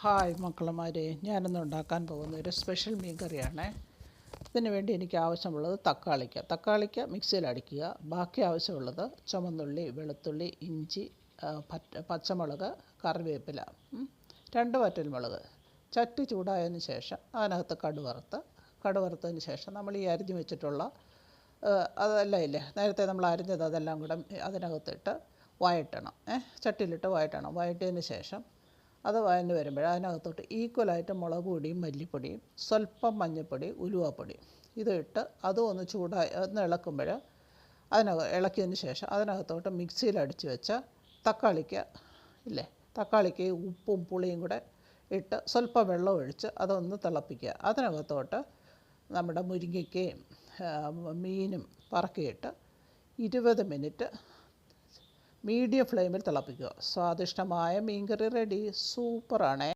Hi മക്കളമാരെ, ഞാനിന്ന് ഉണ്ടാക്കാൻ പോകുന്ന ഒരു സ്പെഷ്യൽ മീൻ കറിയാണ്. ഇതിന് വേണ്ടി എനിക്ക് ആവശ്യമുള്ളത് തക്കാളിക്ക മിക്സിയിൽ അടിക്കുക. ബാക്കി ആവശ്യമുള്ളത് ചുവന്നുള്ളി, വെളുത്തുള്ളി, ഇഞ്ചി, പച്ചമുളക്, കറിവേപ്പില, 2 വറ്റൽമുളക്. ചട്ടി ചൂടായതിന് ശേഷം അതിനകത്ത് കടുവറുത്തതിന് ശേഷം നമ്മൾ ഈ അരിഞ്ഞു വെച്ചിട്ടുള്ള അതെല്ലാം ഇല്ലേ, നേരത്തെ നമ്മൾ അരിഞ്ഞത് അതെല്ലാം കൂടെ അതിനകത്തിട്ട് വഴറ്റണം. ചട്ടിയിലിട്ട് വഴറ്റിയതിന് ശേഷം അത് വഴന്ന് വരുമ്പോൾ അതിനകത്തോട്ട് ഈക്വലായിട്ട് മുളക് പൊടിയും മല്ലിപ്പൊടിയും സ്വല്പം മഞ്ഞൾപ്പൊടി, ഉലുവാപ്പൊടിയും ഇത് ഇട്ട് അതും ഒന്ന് ഇളക്കുമ്പോൾ ഇളക്കിയതിന് ശേഷം അതിനകത്തോട്ട് മിക്സിയിൽ അടിച്ച് വെച്ച തക്കാളിക്ക് ഉപ്പും പുളിയും കൂടെ ഇട്ട് സ്വല്പം വെള്ളം ഒഴിച്ച് അതൊന്ന് തിളപ്പിക്കുക. അതിനകത്തോട്ട് നമ്മുടെ മുരിങ്ങയ്ക്കയും മീനും പറക്കിയിട്ട് 20 മിനിറ്റ് മീഡിയം ഫ്ലെയിമിൽ തിളപ്പിക്കുക. സ്വാദിഷ്ടമായ മീൻകറി റെഡി. സൂപ്പറാണേ.